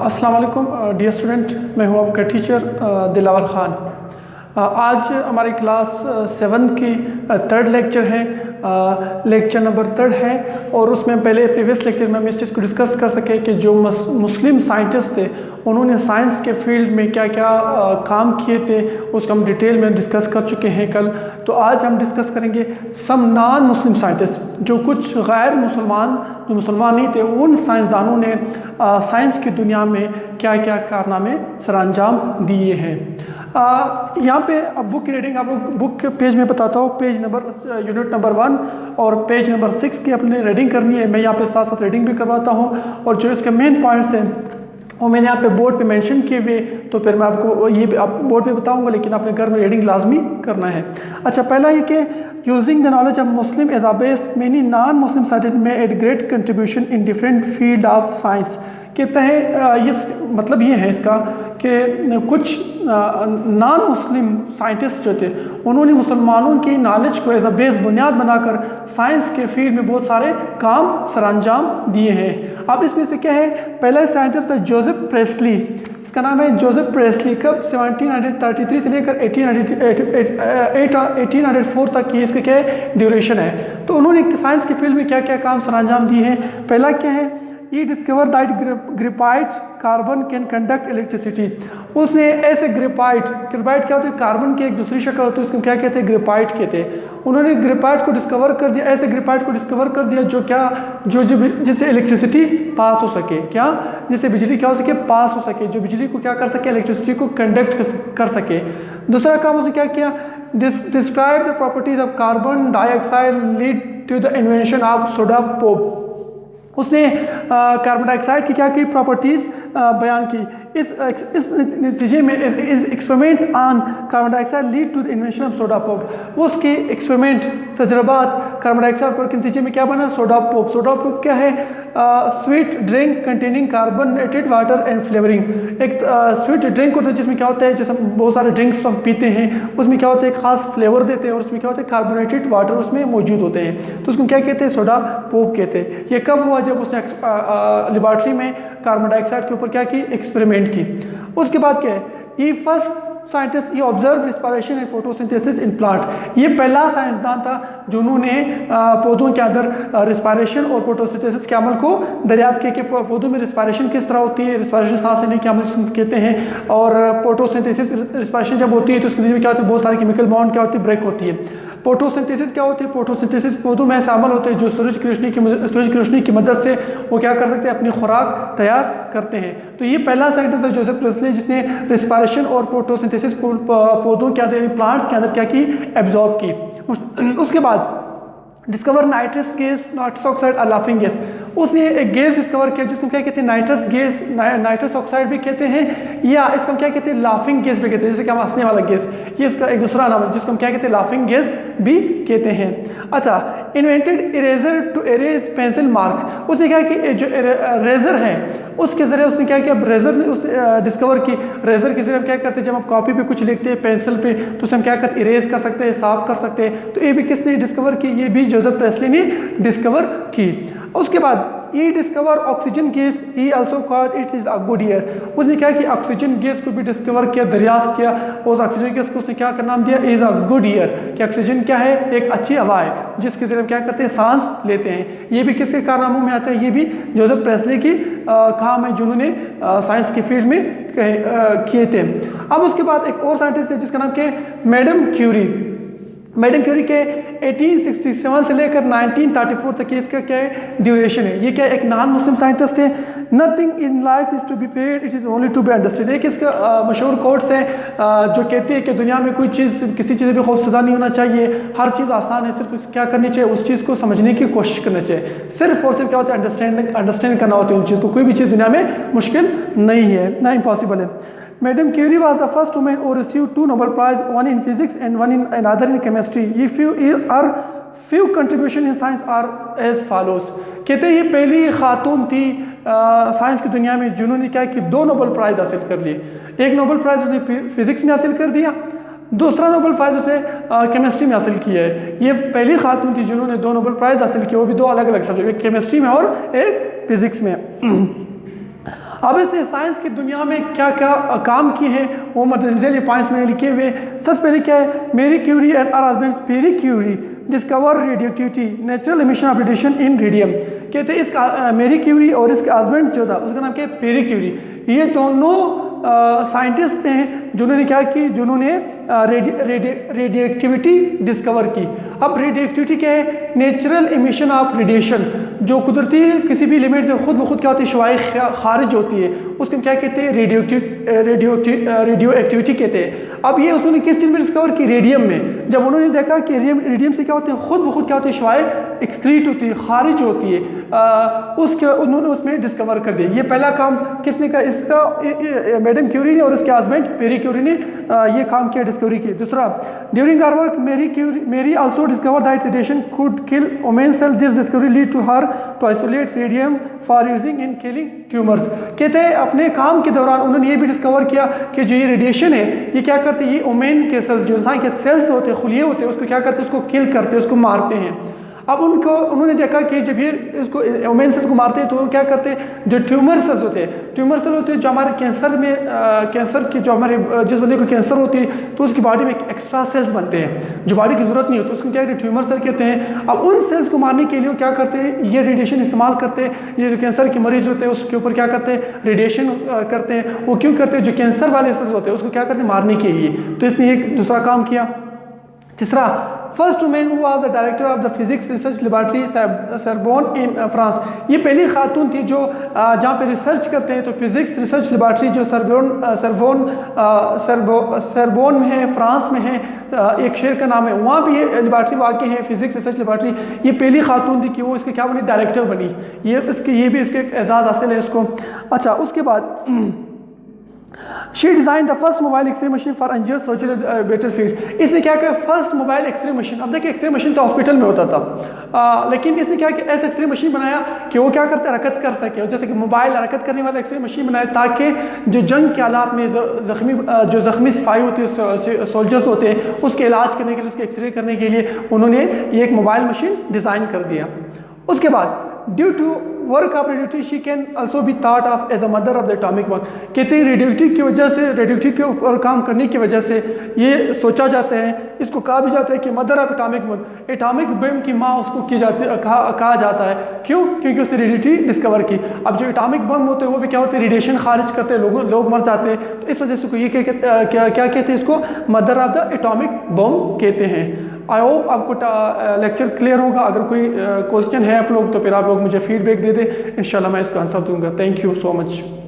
अस्सलाम वालेकुम dear student, मैं हूं आपका टीचर दिलावर ख़ान। आज हमारी क्लास 7 की थर्ड लेक्चर है, लेक्चर नंबर 3 है। और उसमें पहले प्रीवियस लेक्चर में हम इस चीज़ को डिस्कस कर सके कि जो मुस्लिम साइंटिस्ट थे उन्होंने साइंस के फील्ड में क्या क्या काम किए थे, उसको हम डिटेल में डिस्कस कर चुके हैं कल। तो आज हम डिस्कस करेंगे सम नॉन मुस्लिम साइंटिस्ट, जो कुछ गैर मुसलमान जो मुसलमान नहीं थे, उन साइंसदानों ने साइंस की दुनिया में क्या क्या कारनामे सरअंजाम दिए हैं। यहाँ पे अब बुक की रीडिंग आप लोग बुक के पेज में बताता हूँ। पेज नंबर यूनिट नंबर 1 और पेज नंबर 6 की अपने रीडिंग करनी है। मैं यहाँ पे साथ साथ रीडिंग भी करवाता हूँ और जो इसके मेन पॉइंट्स हैं वो मैंने यहाँ पे बोर्ड पे मेंशन किए हुए, तो फिर मैं आपको ये आप बोर्ड पे बताऊंगा, लेकिन अपने घर में रीडिंग लाजमी करना है। अच्छा, पहला ये कि using the knowledge of Muslim as a base many non Muslim scientist made great contribution in different field of science. कहते हैं ये मतलब ये है इसका कि कुछ नॉन मुस्लिम साइंटिस्ट जो थे उन्होंने मुसलमानों की नॉलेज को एज अ बेस बुनियाद बनाकर साइंस के फील्ड में बहुत सारे काम सरअंजाम दिए हैं। अब इसमें से क्या है, पहला साइंटिस्ट है जोसेफ प्रेस्ली। इसका नाम है जोसेफ प्रेस्ली। कब 1733 से लेकर 1804 तक की इसका क्या है ड्यूरेशन है। तो उन्होंने साइंस के फील्ड में क्या क्या काम सरअंजाम दिए हैं। पहला क्या है, ये discover that graphite carbon can conduct electricity. उसने ऐसे ग्रेफाइट क्या होती है, कार्बन की एक दूसरी शक्ल होती है, उसको क्या कहते हैं, ग्रेफाइट कहते हैं। उन्होंने ग्रेफाइट को डिस्कवर कर दिया, ऐसे ग्रेफाइट को डिस्कवर कर दिया जो जिससे इलेक्ट्रिसिटी पास हो सके, क्या जिससे बिजली क्या हो सके, पास हो सके, जो बिजली को क्या कर सके, इलेक्ट्रिसिटी को कंडक्ट कर सके। दूसरा काम उसने क्या किया, describe the properties of carbon dioxide lead to the invention of soda pop. उसने कार्बन डाइऑक्साइड की क्या की प्रॉपर्टीज़ बयान की। इस नतीजे में इस experiment on carbon dioxide lead to the invention of soda pop. उसके एक्सपेरिमेंट तजर्बात कार्बन डाइऑक्साइड पर के नतीजे में क्या बना, सोडा पॉप। सोडा पॉप क्या है, sweet drink containing carbonated water and flavouring. एक स्वीट ड्रिंक होता है जिसमें क्या होता है, जैसे हम बहुत सारे ड्रिंक्स हम पीते हैं, उसमें क्या होता है, खास फ्लेवर देते हैं और उसमें क्या होता है, कार्बोनेटेड वाटर उसमें मौजूद होते हैं, तो उसको क्या कहते हैं, सोडा पॉप कहते हैं। ये कब हुआ, जब उसने लेबॉर्ट्री में कार्बन डाइऑक्साइड के ऊपर क्या की, एक्सपेरिमेंट की। उसके बाद क्या है, ये फर्स्ट साइंटिस्ट ये observe respiration and photosynthesis in plant. ये पहला साइंसदान था जिन्होंने पौधों के अंदर रिस्पायरेशन और फोटोसिंथेसिस के अमल को दरियाफ्त किया कि पौधों में रिस्पायरेशन किस तरह होती है, रिस्पायरेशन सांस लेने के अमल कहते हैं, और फोटोसिंथेसिस रिस्पायरेशन जब होती है तो उसके लिए क्या होती है, बहुत सारी केमिकल बॉन्ड क्या होती है, ब्रेक होती है। फोटोसिंथेसिस क्या होती है, फोटोसिंथेसिस पौधों में ऐसे अमल होते हैं जो सूरज की रोशनी की मदद से वो क्या कर सकते हैं, अपनी खुराक तैयार करते हैं। तो ये पहला साइंटिस्ट है जोसेफ प्रेस्ली जिसने रिस्पायरेशन और फोटोसिंथेसिस पौधों के अंदर, प्लांट्स के अंदर क्या की, एब्जॉर्ब की। उसके बाद discover nitrous gas, nitrous oxide और लाफिंग गैस। उसने एक गैस डिस्कवर किया जिसको क्या कहते हैं, नाइट्रस गैस, नाइट्रस ऑक्साइड भी कहते हैं, या इसको हम क्या कहते हैं, लाफिंग गैस भी कहते हैं, जैसे कि हम हंसने वाला गैस, ये इसका एक दूसरा नाम है जिसको हम क्या कहते हैं, लाफिंग गैस भी कहते हैं। अच्छा, invented eraser to erase pencil mark. उसने क्या कि जो रेजर है उसके जरिए उसने क्या किया, रेजर ने उस डिस्कवर की, रेजर के जरिए हम क्या करते हैं, जब हम कॉपी पे कुछ लिखते हैं पेंसिल पे तो उसे हम क्या करते, इरेज कर सकते हैं, साफ कर सकते हैं। तो ये भी किसने डिस्कवर की, ये भी जोसेफ प्रेस्ली ने डिस्कवर की। उसके बाद ये discover oxygen gas, he also called it is a good air. उसने क्या किया, ऑक्सीजन गैस को भी डिस्कवर किया, दरियाफ्त किया, और ऑक्सीजन गैस को उसने क्या का नाम दिया, इज अ गुड एयर, कि ऑक्सीजन क्या है, एक अच्छी हवा है जिसके जरिए हम क्या करते हैं, सांस लेते हैं। ये भी किसके कारनामों में आता है, ये भी जोसेफ प्रेस्ली की काम है जिन्होंने साइंस के फील्ड में किए थे। अब उसके बाद एक और साइंटिस्ट है जिसका नाम क्या है, मैडम क्यूरी। मैडम क्यूरी के 1867 से लेकर 1934 तक इसका क्या है, ड्यूरेशन है। ये क्या है, एक नॉन मुस्लिम साइंटिस्ट है। Nothing in life is to be feared, it is only to be understood. एक इसका मशहूर कोट्स है जो कहती है कि दुनिया में कोई चीज़, किसी चीज़ भी खौफसदा नहीं होना चाहिए, हर चीज़ आसान है, सिर्फ क्या करनी चाहिए, उस चीज़ को समझने की कोशिश करनी चाहिए। सिर्फ और सिर्फ क्या होता है, अंडरस्टैंड करना होता है उन चीज़ को। कोई भी चीज़ दुनिया में मुश्किल नहीं है, ना इम्पॉसिबल है। Madam Curie was the first woman who received 2 Nobel Prize, one in physics and one in another in chemistry. Her few contributions in science are as follows. कहते हैं ये पहली खातून थी साइंस की दुनिया में जिन्होंने क्या कि 2 नोबेल प्राइज हासिल कर लिए। एक नोबेल प्राइज उसने फिजिक्स में हासिल कर दिया, दूसरा नोबेल प्राइज उसने केमिस्ट्री में हासिल किया है। ये पहली खातून थी जिन्होंने 2 नोबेल प्राइज हासिल किए, वो भी 2 अलग अलग सब्जेक्ट, एक केमिस्ट्री में और एक फिजिक्स में। अब इससे साइंस की दुनिया में क्या क्या काम किए हैं वो मदरजे पॉइंट्स मैंने लिखे हुए। सबसे पहले क्या है, Marie Curie and her husband Pierre Curie discover radioactivity natural emission of radiation in radium. कहते हैं इसका मैरी क्यूरी और इसके हस्बैंड जो था उसका नाम क्या है, पेरी क्यूरी। ये दोनों साइंटिस्ट हैं जिन्होंने क्या की, जिन्होंने रेडियोएक्टिविटी डिस्कवर की। अब रेडियोएक्टिविटी क्या है, नेचुरल एमिशन ऑफ रेडिएशन, जो कुदरती किसी भी एलिमेंट से खुद ब खुद क्या होती है, शुआएं खारिज होती है, उसको क्या कहते हैं, रेडियो एक्टिविटी कहते हैं। अब ये उन्होंने किस चीज़ में डिस्कवर की, रेडियम में। जब उन्होंने देखा कि रेडियम से क्या होते हैं, खुद ब खुद क्या होती है, शुआएं एक्सक्रीट होती है, खारिज होती है, उसके उन्होंने उसमें डिस्कवर कर दिया। ये पहला काम किसने का, इसका मैडम क्यूरी ने और उसके हस्बैंड पेरी क्यूरी ने ये काम किया, डिस्कवरी की। दूसरा, during our work Marie also discover that radiation could kill women cell. This discovery lead to her to isolate radium for using in killing tumours. कहते हैं अपने काम के दौरान उन्होंने ये भी डिस्कवर किया कि जो ये रेडिएशन है ये क्या करते हैं, ये वुमेन के सेल्स, जो इंसान के सेल्स होते हैं, खुलिये होते हैं, उसको क्या करते हैं, उसको किल करते हैं, उसको मारते हैं। अब उन्होंने देखा कि जब ये इसको वुमेन सेल्स को मारते हैं तो वो क्या करते हैं, जो ट्यूमर सेल्स होते हैं, ट्यूमर सेल होते हैं जो हमारे कैंसर में कैंसर की, जो हमारे जिस बंदे को कैंसर होती है तो उसकी बॉडी में एक्स्ट्रा सेल्स बनते हैं जो बॉडी की ज़रूरत नहीं होती, उसको क्या कहते हैं, ट्यूमर सेल कहते हैं। अब उन सेल्स को मारने के लिए वो क्या करते हैं, ये रेडिएशन इस्तेमाल करते हैं। ये जो कैंसर के मरीज होते हैं उसके ऊपर क्या करते हैं, रेडिएशन करते हैं। वो क्यों करते हैं, जो कैंसर वाले सेल्स होते हैं उसको क्या करते हैं, मारने के लिए। तो इसने एक दूसरा काम किया। तीसरा, first women who was the director of the physics research laboratory Sorbonne in France. ये पहली खातून थी जो जहाँ पे रिसर्च करते हैं, तो फिजिक्स रिसर्च लेबॉरेटरी जो सरबोन में है, फ्रांस में है, एक शहर का नाम है, वहाँ भी ये लेबॉरेटरी वाक़ई है, फिजिक्स रिसर्च लेबॉरेटरी। ये पहली खातून थी कि वो इसके क्या बनी, डायरेक्टर बनी। ये भी इसके एजाज़ हासिल है इसको। अच्छा, उसके बाद she design the first mobile x ray machine for injured soldier battlefield. इसने क्या किया, फर्स्ट मोबाइल एक्सरे मशीन। अब देखिए एक्सरे मशीन तो हॉस्पिटल में होता था, लेकिन इसने क्या किया, ऐसा एक्सरे मशीन बनाया कि वो क्या करता है, हरकत कर सके। जैसे कि मोबाइल हरकत करने वाला एक्सरे मशीन बनाया ताकि जो जंग के हालात में ज़ख्मी सिपाही होते हैं, सोल्जर्स होते हैं, उसके इलाज करने के लिए, उसके एक्सरे करने के लिए उन्होंने ये एक मोबाइल मशीन डिज़ाइन कर दिया। उसके बाद due to work of radioactivity she can also be thought of as a mother of the atomic bomb. कहते हैं रेडियोएक्टिविटी की वजह से, रेडियोएक्टिविटी के ऊपर काम करने की वजह से ये सोचा जाता है, इसको कहा भी जाता है कि mother of atomic bomb, atomic bomb की माँ उसको कहा जाता है। क्यों? क्योंकि उसने रेडियोएक्टिविटी डिस्कवर की। अब जो एटॉमिक बम होते हैं वो भी क्या होते हैं, रेडिएशन खारिज करते हैं, लोग मर जाते हैं। तो इस वजह से ये क्या कहते हैं, इसको mother of the atomic bomb कहते हैं। आई होप आपको लेक्चर क्लियर होगा। अगर कोई क्वेश्चन है आप लोग तो फिर आप लोग मुझे फीडबैक दे दें, इंशाल्लाह मैं इसका आंसर दूंगा। Thank you so much.